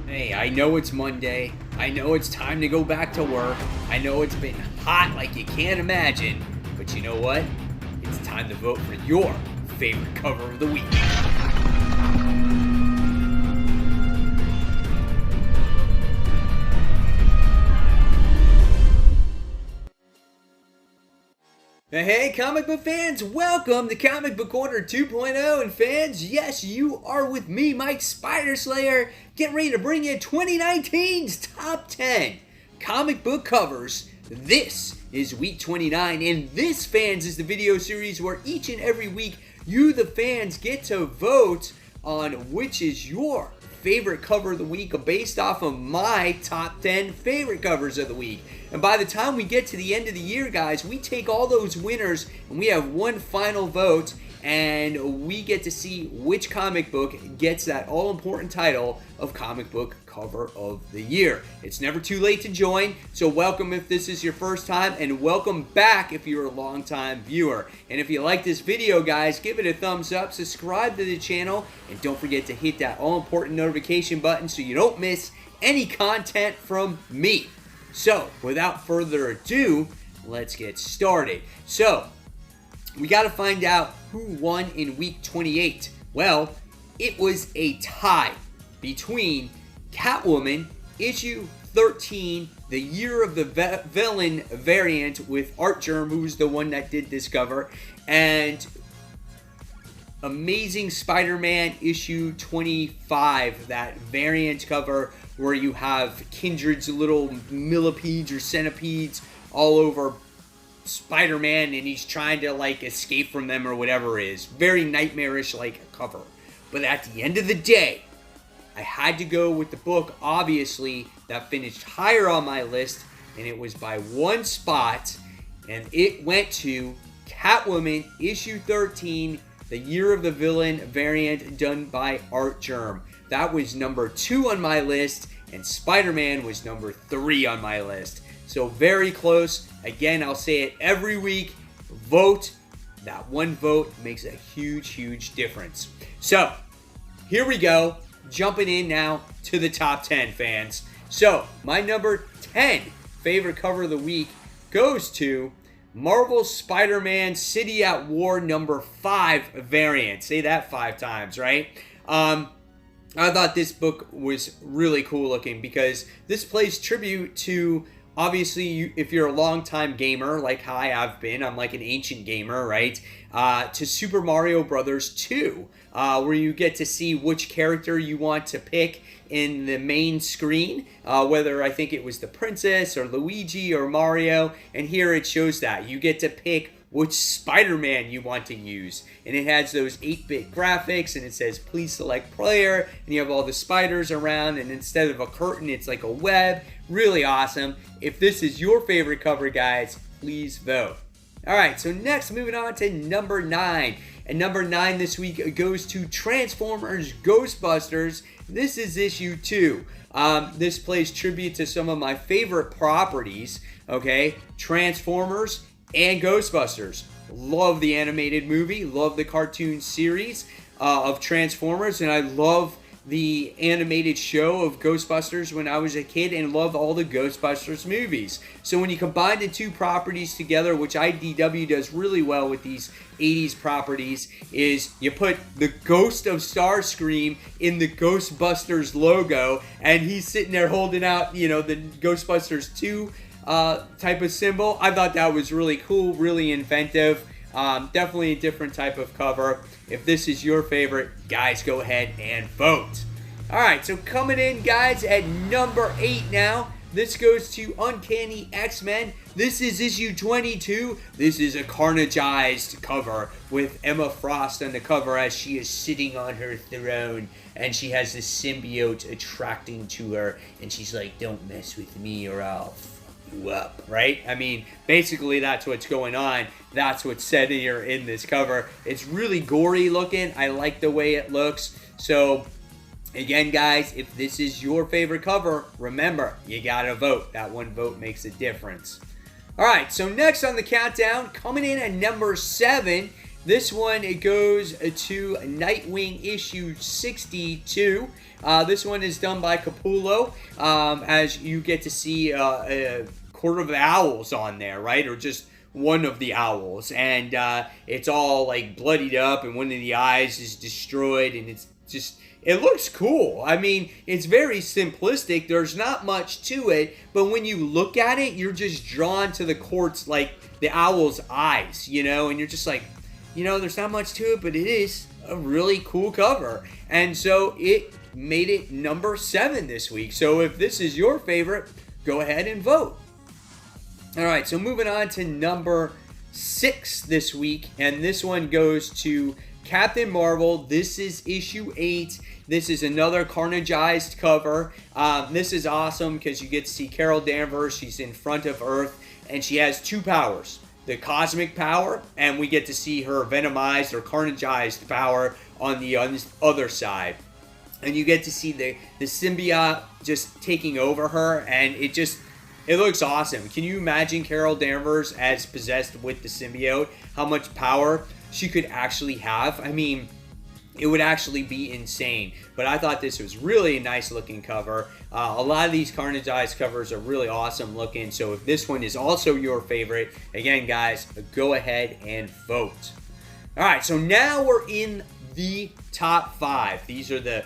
Hey, I know it's Monday. I know it's time to go back to work. I know it's been hot like you can't imagine. But you know what? It's time to vote for your favorite cover of the week. Hey, comic book fans, welcome to Comic Book Order 2.0. And fans, yes, you are with me, Mike Spider Slayer, getting ready to bring you 2019's Top 10 Comic Book Covers. This is week 29, and this, fans, is the video series where each and every week you, the fans, get to vote on which is your favorite cover of the week based off of my top 10 favorite covers of the week. And by the time we get to the end of the year, guys, we take all those winners and we have one final vote, and we get to see which comic book gets that all-important title of comic book cover of the year. It's never too late to join, so welcome if this is your first time, and welcome back if you're a long-time viewer. And if you like this video, guys, give it a thumbs up, subscribe to the channel, and don't forget to hit that all-important notification button so you don't miss any content from me. So, without further ado, let's get started. So, we got to find out who won in week 28. Well, it was a tie between Catwoman, issue 13, the Year of the Villain variant with Artgerm, who was the one that did this cover, and Amazing Spider-Man issue 25, that variant cover where you have Kindred's little millipedes or centipedes all over Spider-Man, and he's trying to like escape from them or whatever it is. Very nightmarish like cover. But at the end of the day, I had to go with the book, obviously, that finished higher on my list, and it was by one spot, and it went to Catwoman issue 13, the Year of the Villain variant done by Artgerm. That was number 2 on my list, and Spider-Man was number 3 on my list. So very close. Again, I'll say it every week. Vote. That one vote makes a huge, huge difference. So, here we go. Jumping in now to the top 10, fans. So, my number 10 favorite cover of the week goes to Marvel Spider-Man City at War number 5 variant. Say that 5 times, right? I thought this book was really cool looking because this plays tribute to, obviously, if you're a longtime gamer like I have been, I'm like an ancient gamer, right? To Super Mario Brothers 2, where you get to see which character you want to pick in the main screen, whether I think it was the princess or Luigi or Mario, and here it shows that. You get to pick which Spider-Man you want to use, and it has those 8-bit graphics, and it says please select player, and you have all the spiders around, and instead of a curtain it's like a web. Really awesome. If this is your favorite cover, guys, please vote. Alright, so next, moving on to number 9. And number 9 this week goes to Transformers Ghostbusters. This is issue 2. This plays tribute to some of my favorite properties, okay? Transformers and Ghostbusters. Love the animated movie, love the cartoon series of Transformers, and I love the animated show of Ghostbusters when I was a kid, and love all the Ghostbusters movies. So when you combine the two properties together, which IDW does really well with these 80s properties, is you put the ghost of Starscream in the Ghostbusters logo, and he's sitting there holding out, you know, the Ghostbusters 2 type of symbol. I thought that was really cool, really inventive. Definitely a different type of cover. If this is your favorite, guys, go ahead and vote. Alright, so coming in, guys, at number 8 now. This goes to Uncanny X-Men. This is issue 22. This is a carnageized cover with Emma Frost on the cover as she is sitting on her throne, and she has this symbiote attracting to her, and she's like, don't mess with me or I'll you up, right? I mean, basically that's what's going on. That's what's said here in this cover. It's really gory looking. I like the way it looks. So again, guys, if this is your favorite cover, remember, you gotta vote. That one vote makes a difference. Alright, so next on the countdown, coming in at number 7, this one, it goes to Nightwing issue 62. This one is done by Capullo, as you get to see a quarter of the owls on there, right? Or just one of the owls. And it's all like bloodied up, and one of the eyes is destroyed, and it's just... It looks cool. I mean, it's very simplistic. There's not much to it, but when you look at it, you're just drawn to the quartz, like the owl's eyes, you know, and you're just like, you know, there's not much to it, but it is a really cool cover. And so it made it number 7 this week. So if this is your favorite, go ahead and vote. All right, so moving on to number 6 this week, and this one goes to Captain Marvel. This is issue 8. This is another Carnageized cover. This is awesome because you get to see Carol Danvers. She's in front of Earth, and she has 2 powers. The cosmic power, and we get to see her venomized or Carnageized power on the other side. And you get to see the symbiote just taking over her, and it looks awesome. Can you imagine Carol Danvers as possessed with the symbiote? How much power she could actually have? I mean, it would actually be insane. But I thought this was really a nice looking cover. A lot of these Carnageized covers are really awesome looking. So if this one is also your favorite, again, guys, go ahead and vote. All right, so now we're in the top 5. These are the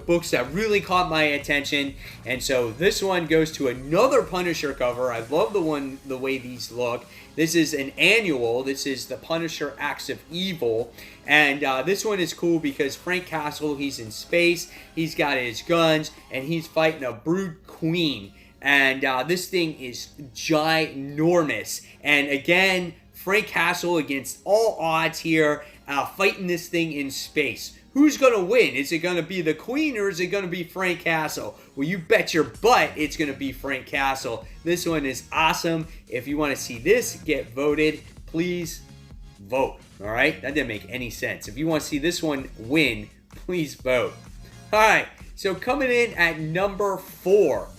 books that really caught my attention. And so this one goes to another Punisher cover. I love the way these look. This is an annual. This is the Punisher Acts of Evil. And this one is cool because Frank Castle, he's in space. He's got his guns, and he's fighting a Brood Queen. And this thing is ginormous. And again, Frank Castle against all odds here, fighting this thing in space. Who's going to win? Is it going to be the Queen, or is it going to be Frank Castle? Well, you bet your butt it's going to be Frank Castle. This one is awesome. If you want to see this get voted, please vote. All right? That didn't make any sense. If you want to see this one win, please vote. All right. So coming in at number 4.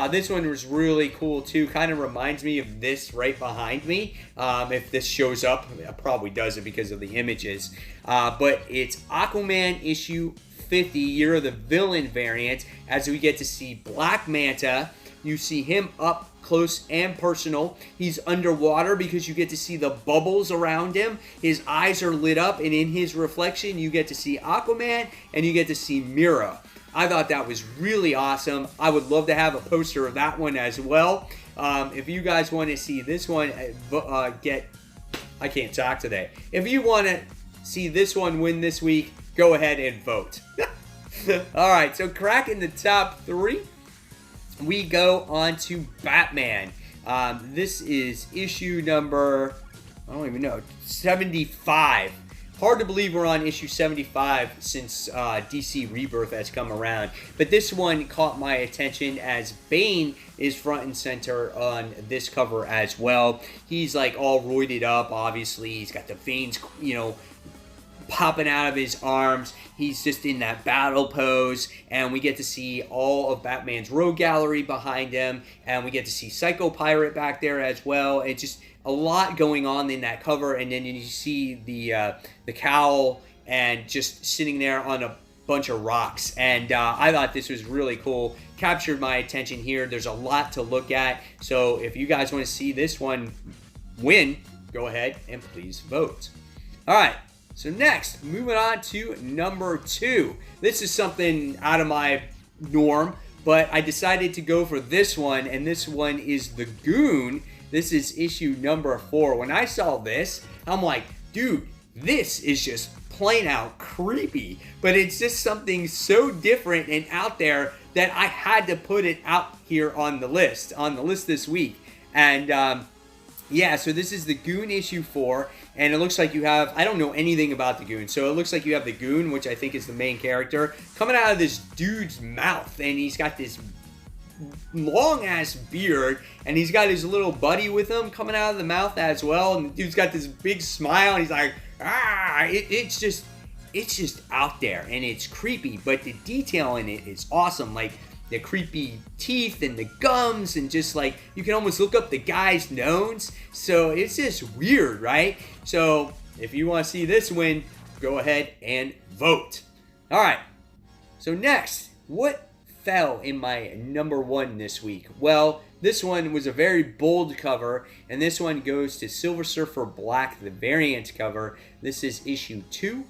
This one was really cool too. Kind of reminds me of this right behind me. If this shows up, it probably doesn't because of the images. But it's Aquaman issue 50, Year of the Villain variant, as we get to see Black Manta. You see him up close and personal. He's underwater because you get to see the bubbles around him. His eyes are lit up, and in his reflection, you get to see Aquaman and you get to see Mera. I thought that was really awesome. I would love to have a poster of that one as well. If you guys want to see this one I can't talk today. If you want to see this one win this week, go ahead and vote. All right, so cracking the top 3, we go on to Batman. This is issue number, I don't even know, 75. Hard to believe we're on issue 75 since DC Rebirth has come around. But this one caught my attention as Bane is front and center on this cover as well. He's like all roided up, obviously. He's got the veins, you know, popping out of his arms. He's just in that battle pose, and we get to see all of Batman's rogue gallery behind him, and we get to see Psycho Pirate back there as well. It's just a lot going on in that cover, and then you see the cowl and just sitting there on a bunch of rocks. And I thought this was really cool. Captured my attention here. There's a lot to look at. So if you guys want to see this one win, go ahead and please vote. All right. So next, moving on to number 2. This is something out of my norm, but I decided to go for this one, and this one is The Goon. This is issue number 4. When I saw this, I'm like, dude, this is just plain out creepy. But it's just something so different and out there that I had to put it out here on the list this week. And yeah, so this is The Goon issue 4, and it looks like you have, I don't know anything about the Goon, so it looks like you have the Goon, which I think is the main character, coming out of this dude's mouth, and he's got this long-ass beard, and he's got his little buddy with him coming out of the mouth as well, and the dude's got this big smile, and he's like, it's just out there, and it's creepy, but the detail in it is awesome, like the creepy teeth and the gums, and just like you can almost look up the guy's nose. So it's just weird, right? So if you want to see this win, go ahead and vote. All right. So next, what fell in my number one this week? Well, this one was a very bold cover, and this one goes to Silver Surfer Black, the variant cover. This is issue 2.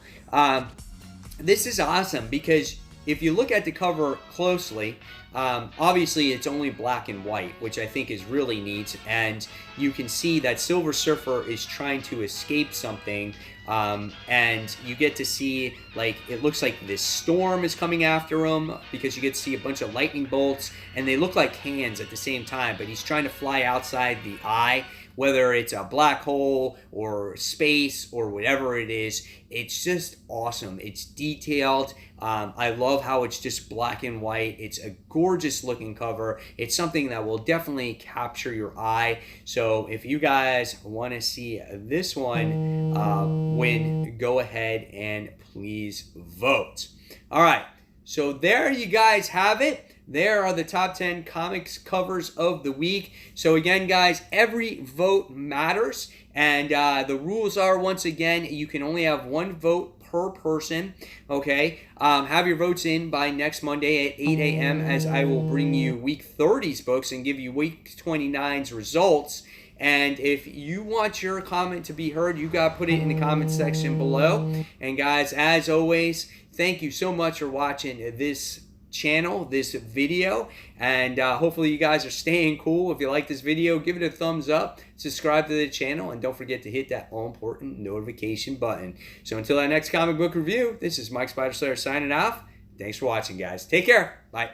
This is awesome because if you look at the cover closely, obviously it's only black and white, which I think is really neat, and you can see that Silver Surfer is trying to escape something, and you get to see, like, it looks like this storm is coming after him because you get to see a bunch of lightning bolts, and they look like hands at the same time, but he's trying to fly outside the eye. Whether it's a black hole or space or whatever it is, it's just awesome. It's detailed. I love how it's just black and white. It's a gorgeous looking cover. It's something that will definitely capture your eye. So if you guys want to see this one win, go ahead and please vote. All right, so there you guys have it. There are the top 10 comics covers of the week. So again, guys, every vote matters. And the rules are, once again, you can only have one vote per person. Okay? Have your votes in by next Monday at 8 a.m. as I will bring you week 30's books and give you week 29's results. And if you want your comment to be heard, you got to put it in the comment section below. And guys, as always, thank you so much for watching this channel, this video, and hopefully you guys are staying cool. If you like this video, give it a thumbs up, subscribe to the channel, and don't forget to hit that all important notification button. So until our next comic book review, this is Mike Spider Slayer signing off. Thanks for watching, guys. Take care. Bye.